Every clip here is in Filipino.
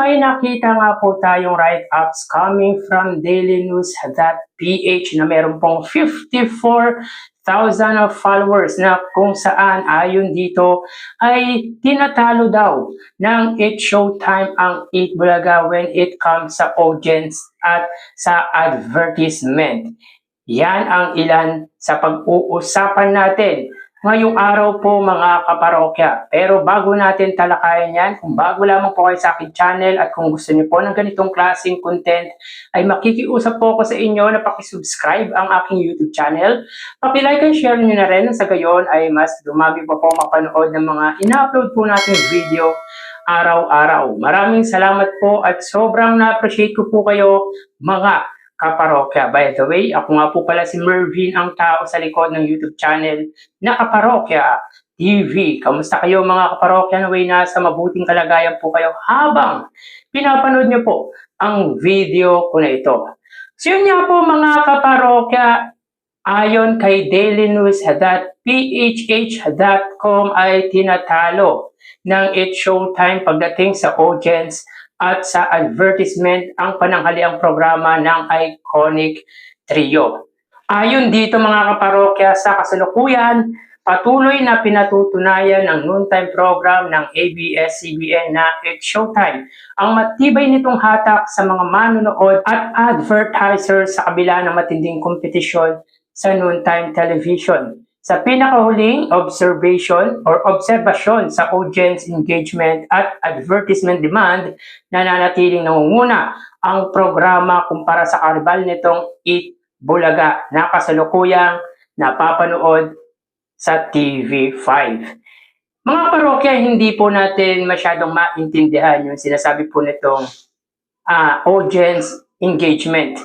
may nakita nga po tayong write-ups coming from dailynews.ph na meron pong 54,000 of followers na kung saan ayon dito ay tinatalo daw ng It's Showtime ang Eat Bulaga when it comes sa audience at sa advertisement. Yan ang ilan sa pag-uusapan natin ngayong araw po mga kaparokya. Pero bago natin talakayan yan, kung bago lamang po kayo sa aking channel at kung gusto niyo po ng ganitong klaseng content, ay makikiusap po ako sa inyo na pakisubscribe ang aking YouTube channel. Pakilike and share niyo na rin, sa gayon ay mas dumami pa po mapanood ng mga ina-upload po nating video araw-araw. Maraming salamat po at sobrang na-appreciate ko po kayo mga kaparokya. By the way, ako nga po pala si Mervin, ang tao sa likod ng YouTube channel na Kaparokya TV. Kamusta kayo mga kaparokya? Naway nasa mabuting kalagayan po kayo habang pinapanood niyo po ang video ko na ito. So yun nga po mga kaparokya, ayon kay dailynews.phh.com ay tinatalo ng It's Showtime pagdating sa audience at sa advertisement ang pananghaliang programa ng Iconic Trio. Ayon dito mga kaparokya, sa kasalukuyan, patuloy na pinatutunayan ng noontime program ng ABS-CBN na It's Showtime ang matibay nitong hatak sa mga manonood at advertisers sa kabila ng matinding kompetisyon sa noontime television. Sa pinakahuling observasyon sa audience engagement at advertisement demand, nananatiling nangunguna ang programa kumpara sa karibal nitong Eat Bulaga na kasalukuyang napapanood sa TV5. Mga parokya, hindi po natin masyadong maintindihan yung sinasabi po nitong audience engagement.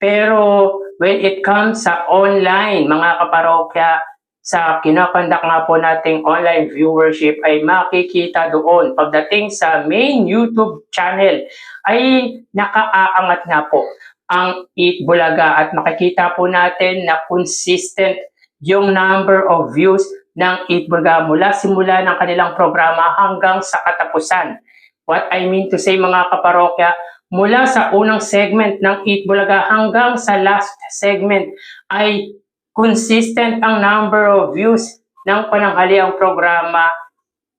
Pero when it comes sa online, mga kaparokya, sa kinakandak nga po nating online viewership ay makikita doon pagdating sa main YouTube channel ay nakaaangat nga po ang Eat Bulaga at makikita po natin na consistent yung number of views ng Eat Bulaga mula simula ng kanilang programa hanggang sa katapusan. What I mean to say mga kaparokya, mula sa unang segment ng Eat Bulaga hanggang sa last segment ay consistent ang number of views ng pananghaliang programa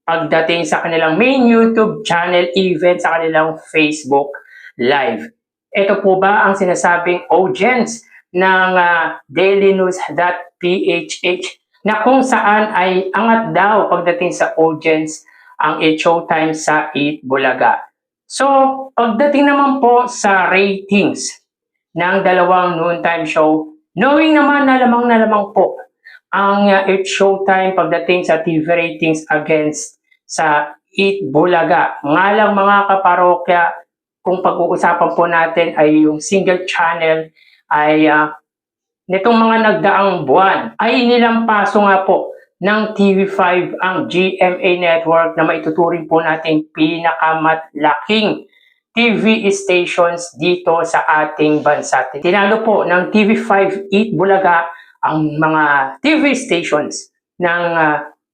pagdating sa kanilang main YouTube channel, even sa kanilang Facebook Live. Ito po ba ang sinasabing audience ng dailynews.phh na kung saan ay angat daw pagdating sa audience ang It's Showtime sa Eat Bulaga. So, pagdating naman po sa ratings ng dalawang noontime show, knowing naman na lamang po ang It's Showtime pagdating sa TV ratings against sa Eat Bulaga. Nga lang mga kaparokya, kung pag-uusapan po natin ay yung single channel ay nitong mga nagdaang buwan ay nilampaso nga po ng TV5 ang GMA Network na maituturing po natin pinakamalaking TV stations dito sa ating bansa. Tinalo po ng TV5 Eat Bulaga ang mga TV stations ng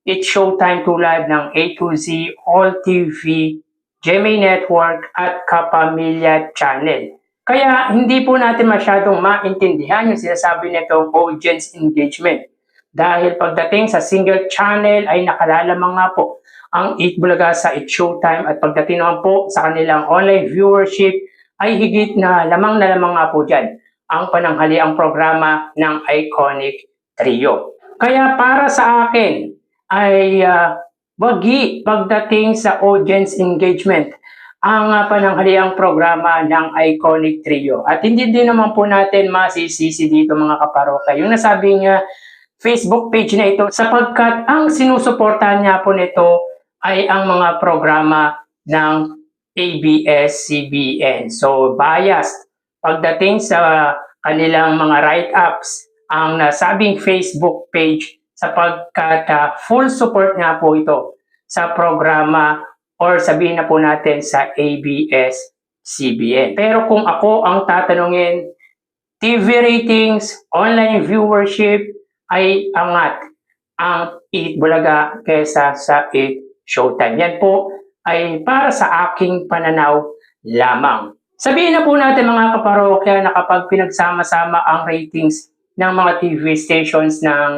It's Showtime tulad ng A to Z, All TV, GMA Network at Kapamilya Channel. Kaya hindi po natin masyadong maintindihan yung sinasabi nitong audience engagement. Dahil pagdating sa single channel ay nakalalamang nga po ang Eat Bulaga sa It's Showtime at pagdating naman po sa kanilang online viewership ay higit na lamang nga po dyan ang pananghaliang programa ng Iconic Trio. Kaya para sa akin ay wagi pagdating sa audience engagement ang pananghaliang programa ng Iconic Trio. At hindi din naman po natin masisisi dito mga kaparokya yung nasabing Facebook page na ito sapagkat ang sinusuportahan niya po nito ay ang mga programa ng ABS-CBN. So, biased pagdating sa kanilang mga write-ups ang nasabing Facebook page sapagkat full support nga po ito sa programa or sabihin na po natin sa ABS-CBN. Pero kung ako ang tatanungin, TV ratings, online viewership ay angat ang Eat Bulaga kesa sa It's Showtime. Yan po ay para sa aking pananaw lamang. Sabihin na po natin mga kaparokya na kapag pinagsama-sama ang ratings ng mga TV stations ng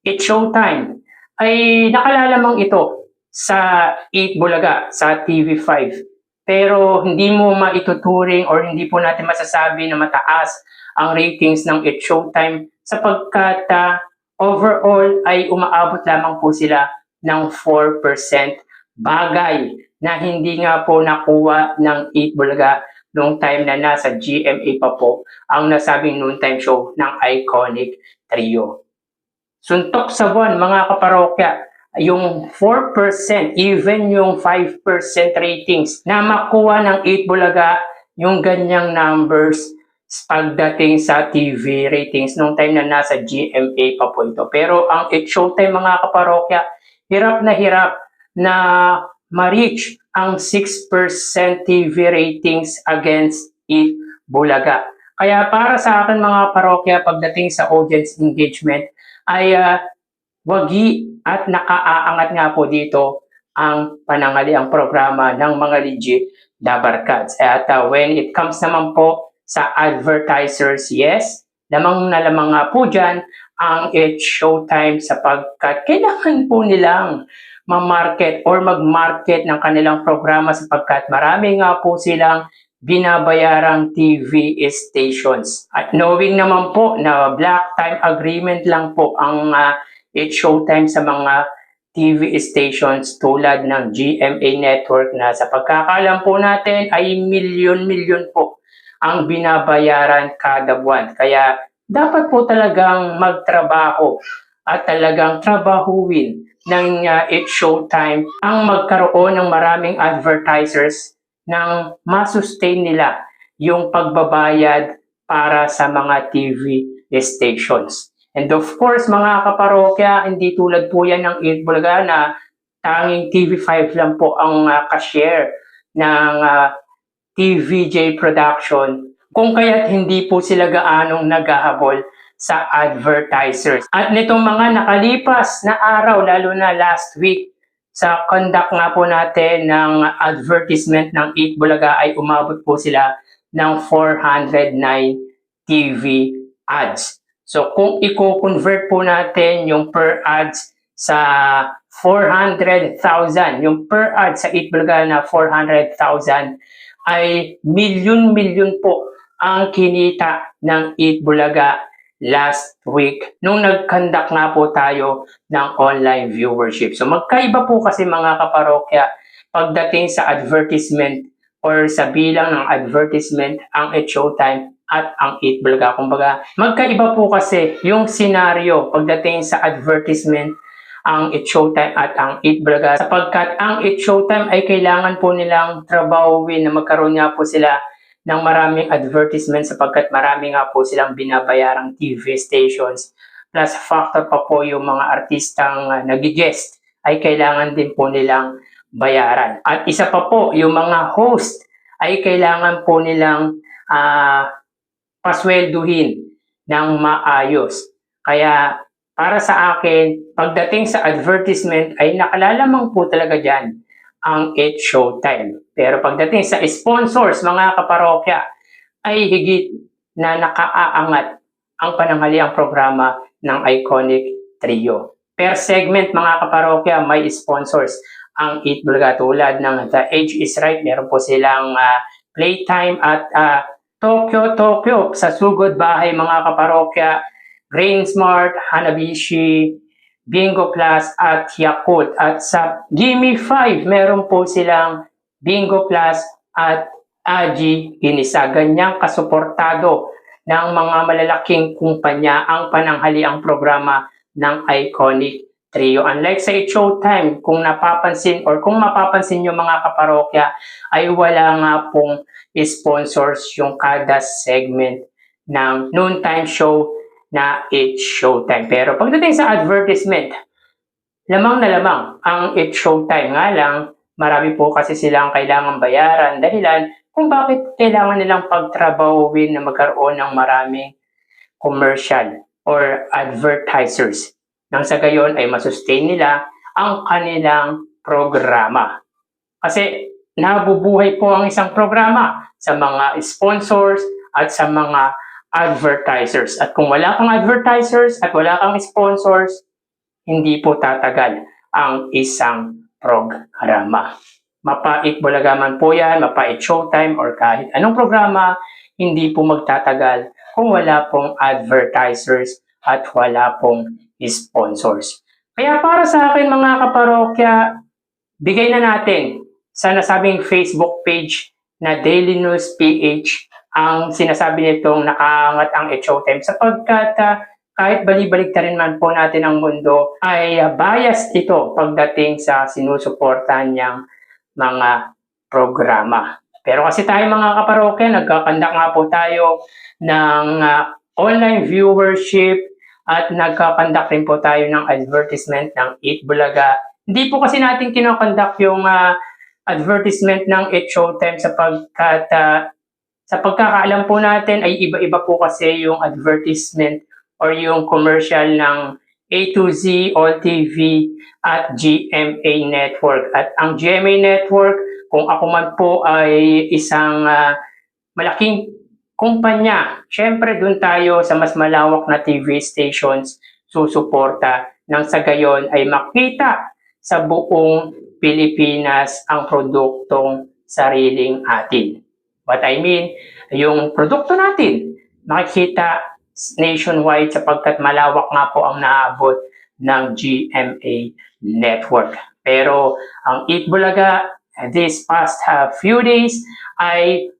It's Showtime ay nakalalamang ito sa 8 Bulaga, sa TV5. Pero hindi mo maituturing or hindi po natin masasabi na mataas ang ratings ng It's Showtime sapagkat overall ay umaabot lamang po sila ng 4%, bagay na hindi nga po nakuha ng 8 Bulaga noong time na nasa GMA pa po ang nasabing noontime show ng Iconic Trio. Suntok sa buwan mga kaparokya, yung 4%, even yung 5% ratings na makuha ng 8 Bulaga, yung ganyang numbers pagdating sa TV ratings nung time na nasa GMA pa po ito. Pero ang It's Showtime mga kaparokya, hirap na ma-reach ang 6% TV ratings against 8 Bulaga. Kaya para sa akin mga parokya, pagdating sa audience engagement, ay wagi at nakaaangat nga po dito ang pananghaliang programa ng mga legit Dabarkads. At when it comes naman po sa advertisers, yes, lamang na lamang nga po dyan ang It's Showtime sapagkat kailangan po nilang ma-market or mag-market ng kanilang programa sapagkat marami nga po silang binabayarang TV stations. At knowing naman po na black time agreement lang po ang It's Showtime sa mga TV stations tulad ng GMA Network na sa pagkakalam po natin ay milyon-milyon po ang binabayaran kada buwan. Kaya dapat po talagang magtrabaho at talagang trabahuin ng It's Showtime ang magkaroon ng maraming advertisers nang masustain nila yung pagbabayad para sa mga TV stations. And of course, mga kaparokya, hindi tulad po yan ng 8 Bulaga na tanging TV5 lang po ang ka-share ng TVJ production, kung kaya't hindi po sila gaanong naghahabol sa advertisers. At nitong mga nakalipas na araw, lalo na last week, sa conduct nga po natin ng advertisement ng 8 Bulaga ay umabot po sila ng 409 TV ads. So kung i-convert po natin yung per ads sa 400,000, yung per ad sa 8 Bulaga na 400,000 ay milyon-milyon po ang kinita ng 8 Bulaga last week nung nag-conduct nga po tayo ng online viewership. So magkaiba po kasi mga kaparokya pagdating sa advertisement or sa bilang ng advertisement ang It's Showtime at ang 8 Bulaga. Kumbaga magkaiba po kasi yung senaryo pagdating sa advertisement ang It's Showtime at ang 8 Bulaga sapagkat ang It's Showtime ay kailangan po nilang trabahuin na magkaroon nga po sila ng maraming advertisement sapagkat marami nga po silang binabayarang TV stations. Plus factor pa po yung mga artistang nag-guest ay kailangan din po nilang bayaran. At isa pa po, yung mga host ay kailangan po nilang paswelduhin ng maayos. Kaya para sa akin, pagdating sa advertisement ay nakalalamang po talaga dyan ang It's Showtime. Pero pagdating sa sponsors, mga kaparokya, ay higit na nakaaangat ang pananghaliang programa ng Iconic Trio. Per segment, mga kaparokya, may sponsors ang 8 Bulaga tulad ng The Age is Right. Meron po silang Playtime at Tokyo sa Sugod Bahay, mga kaparokya, Grain Smart, Hanabishi, Bingo Plus at Yakult. At sa Gimme 5, meron po silang Bingo Plus at Aji Ginisa. Ganyang kasuportado ng mga malalaking kumpanya ang pananghaliang programa ng Iconic Trio. Unlike sa It's Showtime, kung napapansin or kung mapapansin nyo mga kaparokya, ay wala nga pong sponsors yung kada segment ng noontime show na It's Showtime. Pero pagdating sa advertisement, lamang na lamang ang It's Showtime. Nga lang, marami po kasi silang kailangang bayaran dahilan kung bakit kailangan nilang pagtrabahuin na magkaroon ng maraming commercial or advertisers. Nang sa gayon ay masustain nila ang kanilang programa. Kasi nabubuhay po ang isang programa sa mga sponsors at sa mga advertisers. At kung wala kang advertisers at wala kang sponsors, hindi po tatagal ang isang programa. Mapait Bulaga man po yan, Mapait Showtime, or kahit anong programa, hindi po magtatagal kung wala pong advertisers at wala pong sponsors. Kaya para sa akin mga kaparokya, bigay na natin sa nasabing Facebook page na Daily News PH ang sinasabi nitong nakaangat ang Showtime sapagkat kahit bali-baliktarin man po natin ang mundo ay biased ito pagdating sa sinusuportahan niyang mga programa. Pero kasi tayo mga kaparokya, nagkakandak nga po tayo ng online viewership at nagkakandak rin po tayo ng advertisement ng Eat Bulaga. Hindi po kasi natin kinokondak yung advertisement ng Eat Showtime sapagkat sa pagkakaalam po natin ay iba-iba po kasi yung advertisement or yung commercial ng A to Z, All TV at GMA Network. At ang GMA Network, kung ako man po ay isang malaking kumpanya, syempre dun tayo sa mas malawak na TV stations susuporta nang sa gayon ay makita sa buong Pilipinas ang produktong sariling atin. What I mean, yung produkto natin makikita nationwide sapagkat malawak nga po ang naabot ng GMA Network. Pero ang Eat Bulaga this past few days ay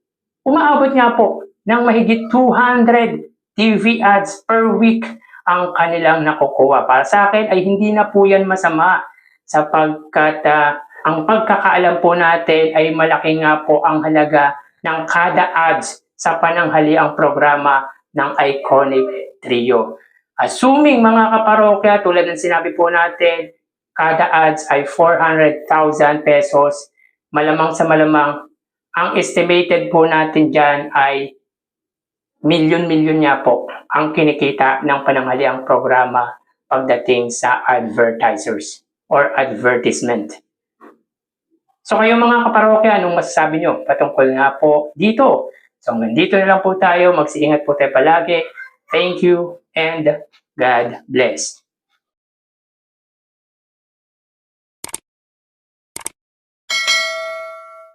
umaabot nga po ng mahigit 200 TV ads per week ang kanilang nakukuha. Para sa akin ay hindi na po yan masama sapagkat ang pagkakaalam po natin ay malaki nga po ang halaga ng kada ads sa pananghaliang programa ng Iconic Trio. Assuming mga kaparokya, tulad ng sinabi po natin, kada ads ay 400,000 pesos, malamang sa malamang, ang estimated po natin dyan ay milyon-milyon niya po ang kinikita ng pananghaliang programa pagdating sa advertisers or advertisement. So kayo mga kaparokya, anong masasabi nyo patungkol nga po dito? So hanggang dito na lang po tayo, magsiingat po tayo palagi. Thank you and God bless.